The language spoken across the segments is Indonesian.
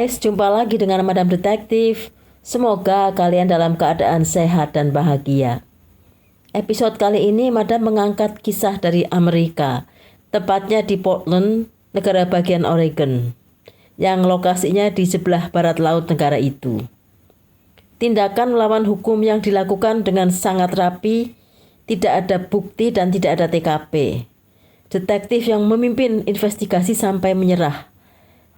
guys, jumpa lagi dengan Madam Detektif. Semoga kalian dalam keadaan sehat dan bahagia. Episode kali ini Madam mengangkat kisah dari Amerika, tepatnya di Portland, negara bagian Oregon, yang lokasinya di sebelah barat laut negara itu. Tindakan melawan hukum yang dilakukan dengan sangat rapi, tidak ada bukti dan tidak ada TKP. Detektif yang memimpin investigasi sampai menyerah.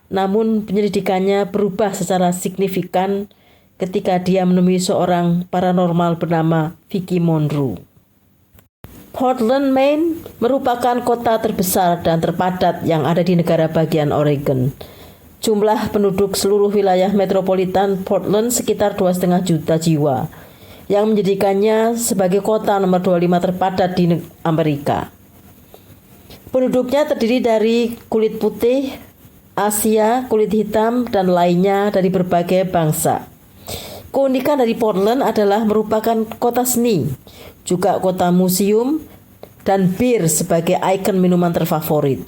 Namun penyelidikannya berubah secara signifikan ketika dia menemui seorang paranormal bernama Vicki Monroe. Portland, Maine merupakan kota terbesar dan terpadat yang ada di negara bagian Oregon. Jumlah penduduk seluruh wilayah metropolitan Portland sekitar 2,5 juta jiwa, yang menjadikannya sebagai kota nomor 25 terpadat di Amerika. Penduduknya terdiri dari kulit putih, Asia, kulit hitam, dan lainnya dari berbagai bangsa. Keunikan dari Portland adalah merupakan kota seni, juga kota museum, dan bir sebagai ikon minuman terfavorit.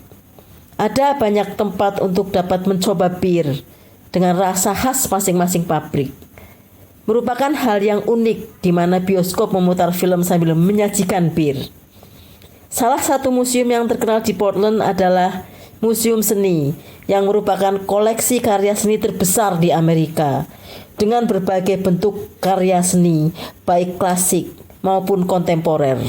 Ada banyak tempat untuk dapat mencoba bir dengan rasa khas masing-masing pabrik. Merupakan hal yang unik di mana bioskop memutar film sambil menyajikan bir. Salah satu museum yang terkenal di Portland adalah Museum Seni, yang merupakan koleksi karya seni terbesar di Amerika, dengan berbagai bentuk karya seni, baik klasik maupun kontemporer.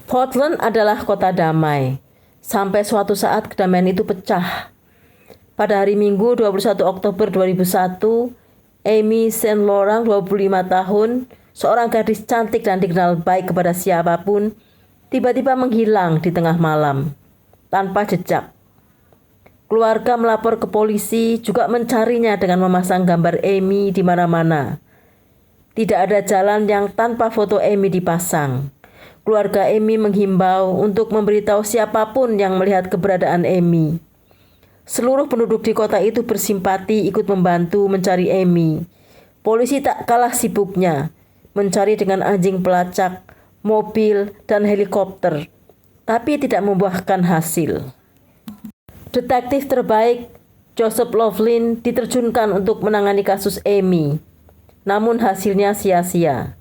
Portland adalah kota damai, sampai suatu saat kedamaian itu pecah. Pada hari Minggu 21 Oktober 2001, Amy Saint Laurent, 25 tahun, seorang gadis cantik dan dikenal baik kepada siapapun, tiba-tiba menghilang di tengah malam, tanpa jejak. Keluarga melapor ke polisi, juga mencarinya dengan memasang gambar Amy di mana-mana. Tidak ada jalan yang tanpa foto Amy dipasang. Keluarga Amy menghimbau untuk memberitahu siapapun yang melihat keberadaan Amy. Seluruh penduduk di kota itu bersimpati ikut membantu mencari Amy. Polisi tak kalah sibuknya mencari dengan anjing pelacak, mobil, dan helikopter, tapi tidak membuahkan hasil. Detektif terbaik Joseph Loughlin diterjunkan untuk menangani kasus Amy, namun hasilnya sia-sia.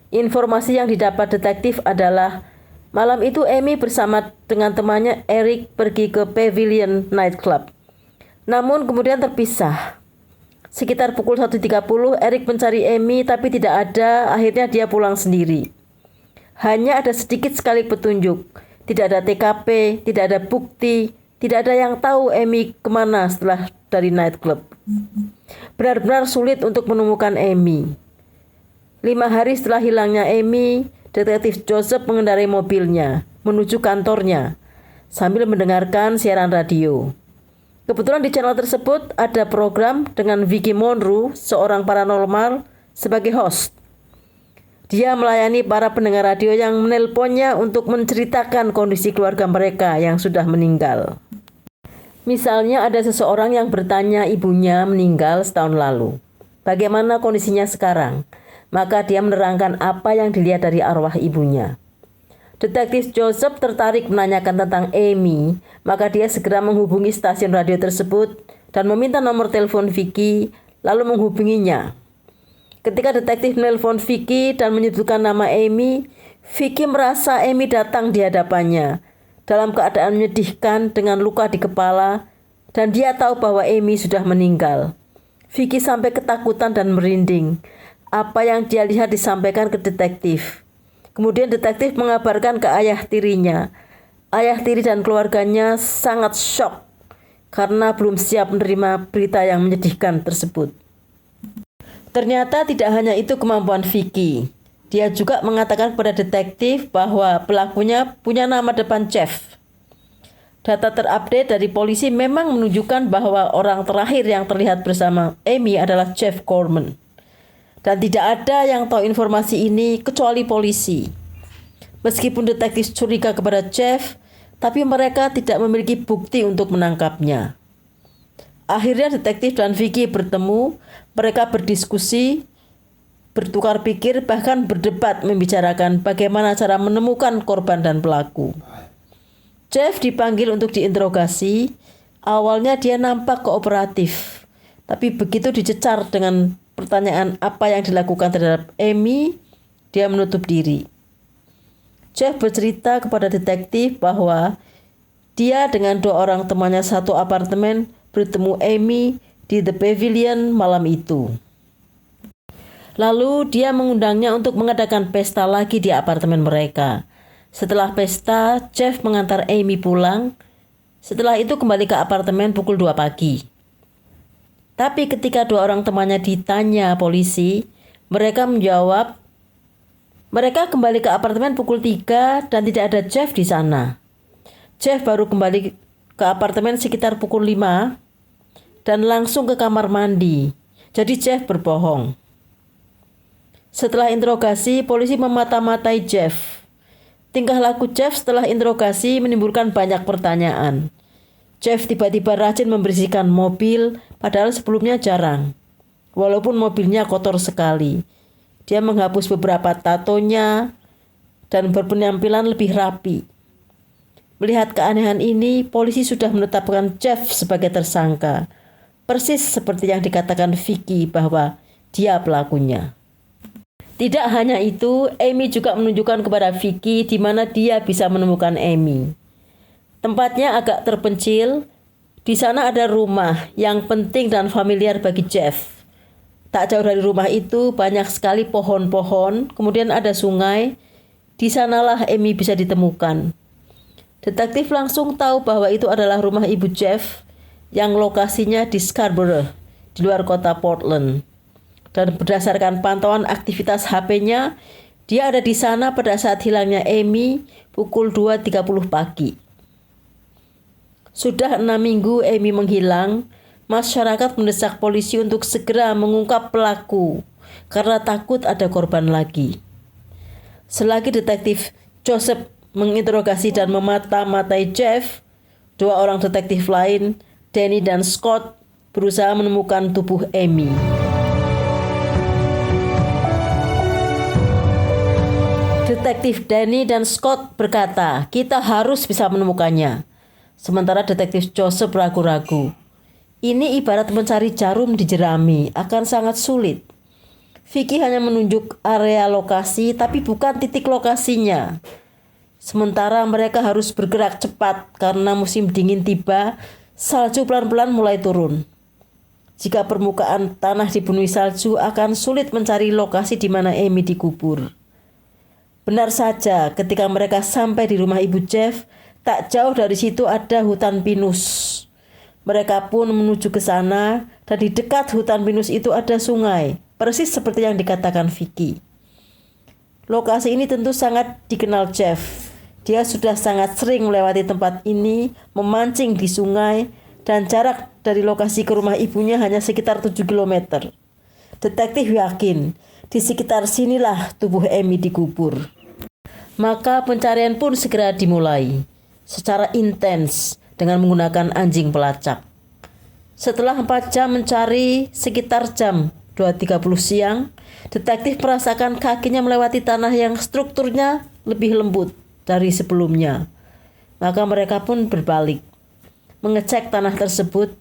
Informasi yang didapat detektif adalah malam itu Amy bersama dengan temannya Eric pergi ke Pavilion Nightclub, namun kemudian terpisah. Sekitar pukul 1.30 Eric mencari Amy tapi tidak ada, akhirnya dia pulang sendiri. Hanya ada sedikit sekali petunjuk, tidak ada TKP, tidak ada bukti, tidak ada yang tahu Amy kemana setelah dari nightclub. Benar-benar sulit untuk menemukan Amy. 5 hari setelah hilangnya Amy, detektif Joseph mengendarai mobilnya menuju kantornya sambil mendengarkan siaran radio. Kebetulan di channel tersebut ada program dengan Vicki Monroe, seorang paranormal, sebagai host. Dia melayani para pendengar radio yang menelponnya untuk menceritakan kondisi keluarga mereka yang sudah meninggal. Misalnya ada seseorang yang bertanya ibunya meninggal setahun lalu. Bagaimana kondisinya sekarang? Maka dia menerangkan apa yang dilihat dari arwah ibunya. Detektif Joseph tertarik menanyakan tentang Amy, maka dia segera menghubungi stasiun radio tersebut dan meminta nomor telepon Vicki, lalu menghubunginya. Ketika detektif menelpon Vicki dan menyebutkan nama Amy, Vicki merasa Amy datang di hadapannya dalam keadaan menyedihkan dengan luka di kepala, dan dia tahu bahwa Amy sudah meninggal. Vicki sampai ketakutan dan merinding. Apa yang dia lihat disampaikan ke detektif. Kemudian detektif mengabarkan ke ayah tirinya. Ayah tiri dan keluarganya sangat syok karena belum siap menerima berita yang menyedihkan tersebut. Ternyata tidak hanya itu kemampuan Vicki. Dia juga mengatakan kepada detektif bahwa pelakunya punya nama depan Jeff. Data terupdate dari polisi memang menunjukkan bahwa orang terakhir yang terlihat bersama Amy adalah Jeff Gorman. Dan tidak ada yang tahu informasi ini kecuali polisi. Meskipun detektif curiga kepada Jeff, tapi mereka tidak memiliki bukti untuk menangkapnya. Akhirnya detektif dan Vicki bertemu, mereka berdiskusi, bertukar pikir, bahkan berdebat membicarakan bagaimana cara menemukan korban dan pelaku. Jeff dipanggil untuk diinterogasi. Awalnya dia nampak kooperatif. Tapi begitu dicecar dengan pertanyaan apa yang dilakukan terhadap Amy, dia menutup diri. Jeff bercerita kepada detektif bahwa dia dengan 2 orang temannya satu apartemen bertemu Amy di The Pavilion malam itu. Lalu dia mengundangnya untuk mengadakan pesta lagi di apartemen mereka. Setelah pesta, Jeff mengantar Amy pulang. Setelah itu kembali ke apartemen pukul 2 pagi. Tapi ketika 2 orang temannya ditanya polisi, mereka menjawab mereka kembali ke apartemen pukul 3 dan tidak ada Jeff di sana. Jeff baru kembali ke apartemen sekitar pukul 5 dan langsung ke kamar mandi. Jadi Jeff berbohong. Setelah interogasi, polisi memata-matai Jeff. Tingkah laku Jeff setelah interogasi menimbulkan banyak pertanyaan. Jeff tiba-tiba rajin membersihkan mobil, padahal sebelumnya jarang. Walaupun mobilnya kotor sekali. Dia menghapus beberapa tatonya dan berpenampilan lebih rapi. Melihat keanehan ini, polisi sudah menetapkan Jeff sebagai tersangka. Persis seperti yang dikatakan Vicky bahwa dia pelakunya. Tidak hanya itu, Amy juga menunjukkan kepada Vicky di mana dia bisa menemukan Amy. Tempatnya agak terpencil. Di sana ada rumah yang penting dan familiar bagi Jeff. Tak jauh dari rumah itu banyak sekali pohon-pohon, kemudian ada sungai. Di sanalah Amy bisa ditemukan. Detektif langsung tahu bahwa itu adalah rumah ibu Jeff yang lokasinya di Scarborough, di luar kota Portland. Dan berdasarkan pantauan aktivitas HP-nya, dia ada di sana pada saat hilangnya Amy pukul 2.30 pagi. Sudah 6 minggu Amy menghilang, masyarakat mendesak polisi untuk segera mengungkap pelaku karena takut ada korban lagi. Selagi detektif Joseph menginterogasi dan memata-matai Jeff, 2 orang detektif lain, Danny dan Scott, berusaha menemukan tubuh Amy. Detektif Danny dan Scott berkata, kita harus bisa menemukannya. Sementara detektif Joseph ragu-ragu. Ini ibarat mencari jarum di jerami, akan sangat sulit. Vicky hanya menunjuk area lokasi, tapi bukan titik lokasinya. Sementara mereka harus bergerak cepat karena musim dingin tiba, salju pelan-pelan mulai turun. Jika permukaan tanah dipenuhi salju, akan sulit mencari lokasi di mana Amy dikubur. Benar saja, ketika mereka sampai di rumah ibu Jeff, tak jauh dari situ ada hutan pinus. Mereka pun menuju ke sana, dan di dekat hutan pinus itu ada sungai, persis seperti yang dikatakan Vicky. Lokasi ini tentu sangat dikenal Jeff. Dia sudah sangat sering melewati tempat ini, memancing di sungai, dan jarak dari lokasi ke rumah ibunya hanya sekitar 7 km. Detektif yakin, di sekitar sinilah tubuh Amy dikubur. Maka pencarian pun segera dimulai secara intens dengan menggunakan anjing pelacak. Setelah 4 jam mencari, sekitar jam 2.30 siang, detektif merasakan kakinya melewati tanah yang strukturnya lebih lembut dari sebelumnya. Maka mereka pun berbalik, mengecek tanah tersebut,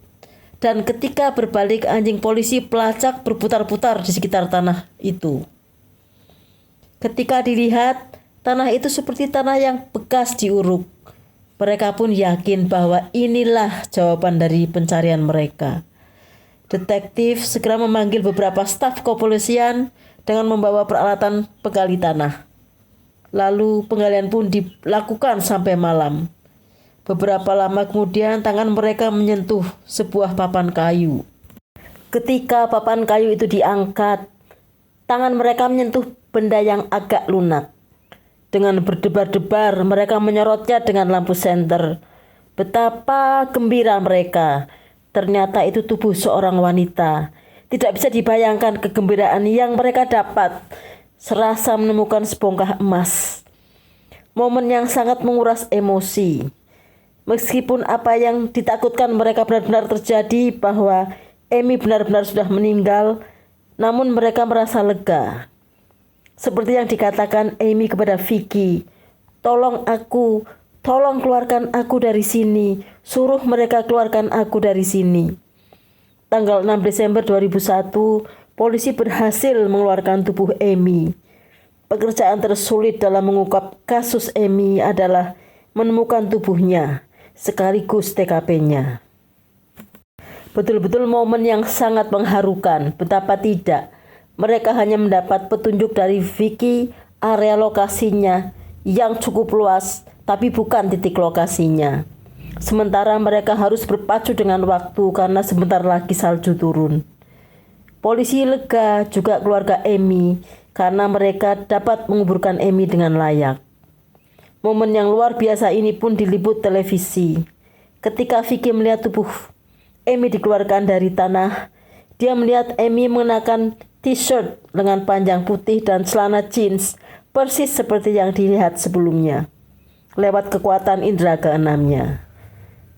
dan ketika berbalik anjing polisi pelacak berputar-putar di sekitar tanah itu. Ketika dilihat, tanah itu seperti tanah yang bekas diuruk. Mereka pun yakin bahwa inilah jawaban dari pencarian mereka. Detektif segera memanggil beberapa staf kepolisian dengan membawa peralatan penggali tanah. Lalu penggalian pun dilakukan sampai malam. Beberapa lama kemudian tangan mereka menyentuh sebuah papan kayu. Ketika papan kayu itu diangkat, tangan mereka menyentuh benda yang agak lunak. Dengan berdebar-debar mereka menyorotnya dengan lampu senter. Betapa gembira mereka. Ternyata itu tubuh seorang wanita. Tidak bisa dibayangkan kegembiraan yang mereka dapat serasa menemukan sebongkah emas. Momen yang sangat menguras emosi. Meskipun apa yang ditakutkan mereka benar-benar terjadi, bahwa Amy benar-benar sudah meninggal, namun mereka merasa lega. Seperti yang dikatakan Amy kepada Vicky, tolong keluarkan aku dari sini, suruh mereka keluarkan aku dari sini. tanggal 6 Desember 2001, polisi berhasil mengeluarkan tubuh Amy. Pekerjaan tersulit dalam mengungkap kasus Amy adalah menemukan tubuhnya sekaligus TKP-nya. Betul-betul momen yang sangat mengharukan. Betapa tidak, mereka hanya mendapat petunjuk dari Vicky area lokasinya yang cukup luas, tapi bukan titik lokasinya. Sementara mereka harus berpacu dengan waktu karena sebentar lagi salju turun. Polisi lega, juga keluarga Amy, karena mereka dapat menguburkan Amy dengan layak. Momen yang luar biasa ini pun diliput televisi. Ketika Vicky melihat tubuh Amy dikeluarkan dari tanah, dia melihat Amy mengenakan t-shirt lengan panjang putih dan celana jeans, persis seperti yang dilihat sebelumnya, lewat kekuatan indera keenamnya.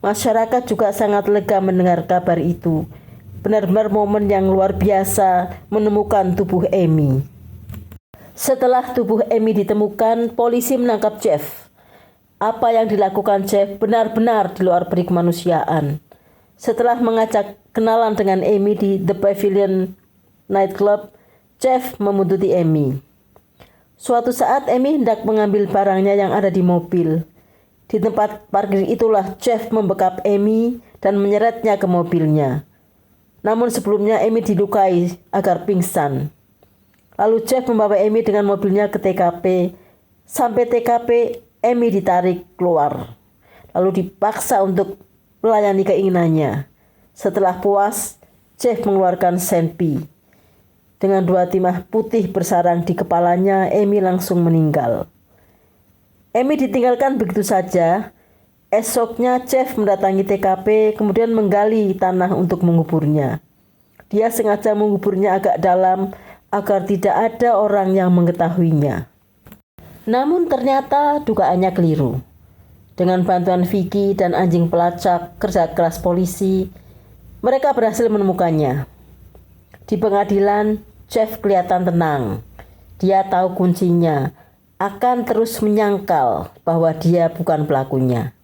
Masyarakat juga sangat lega mendengar kabar itu. Benar-benar momen yang luar biasa menemukan tubuh Amy. Setelah tubuh Amy ditemukan, polisi menangkap Jeff. Apa yang dilakukan Jeff benar-benar di luar perikemanusiaan. Setelah mengajak kenalan dengan Amy di The Pavilion Nightclub, Jeff membuntuti Amy. Suatu saat Amy hendak mengambil barangnya yang ada di mobil. Di tempat parkir itulah Jeff membekap Amy dan menyeretnya ke mobilnya. Namun sebelumnya Amy dilukai agar pingsan. Lalu Jeff membawa Amy dengan mobilnya ke TKP. Sampai TKP, Amy ditarik keluar. Lalu dipaksa untuk melayani keinginannya. Setelah puas, Jeff mengeluarkan senpi. Dengan 2 timah putih bersarang di kepalanya, Amy langsung meninggal. Amy ditinggalkan begitu saja. Esoknya Jeff mendatangi TKP, kemudian menggali tanah untuk menguburnya. Dia sengaja menguburnya agak dalam agar tidak ada orang yang mengetahuinya. Namun ternyata dugaannya keliru. Dengan bantuan Vicky dan anjing pelacak kerja keras polisi, mereka berhasil menemukannya. Di pengadilan, Jeff kelihatan tenang. Dia tahu kuncinya, akan terus menyangkal bahwa dia bukan pelakunya.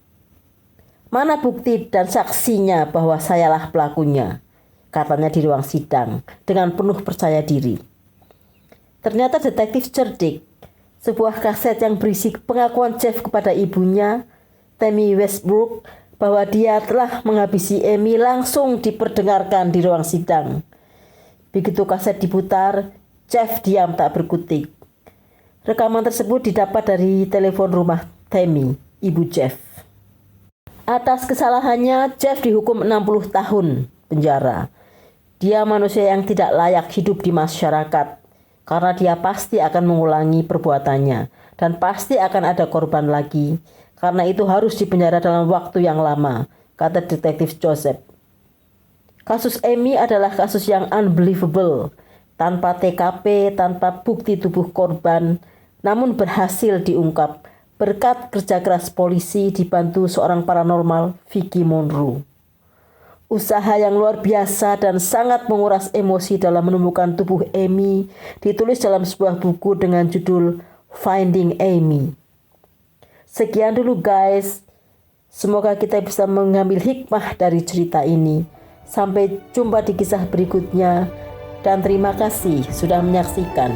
Mana bukti dan saksinya bahwa sayalah pelakunya, katanya di ruang sidang dengan penuh percaya diri. Ternyata detektif cerdik. Sebuah kaset yang berisi pengakuan Jeff kepada ibunya, Tammy Westbrook, bahwa dia telah menghabisi Amy langsung diperdengarkan di ruang sidang. Begitu kaset diputar, Jeff diam tak berkutik. Rekaman tersebut didapat dari telepon rumah Tammy, ibu Jeff. Atas kesalahannya, Jeff dihukum 60 tahun penjara. Dia manusia yang tidak layak hidup di masyarakat, karena dia pasti akan mengulangi perbuatannya, dan pasti akan ada korban lagi. Karena itu harus dipenjara dalam waktu yang lama, kata detektif Joseph. Kasus Amy adalah kasus yang unbelievable, tanpa TKP, tanpa bukti tubuh korban, namun berhasil diungkap berkat kerja keras polisi dibantu seorang paranormal, Vicky Monroe. Usaha yang luar biasa dan sangat menguras emosi dalam menemukan tubuh Amy ditulis dalam sebuah buku dengan judul Finding Amy. Sekian dulu guys. Semoga kita bisa mengambil hikmah dari cerita ini. Sampai jumpa di kisah berikutnya dan terima kasih sudah menyaksikan.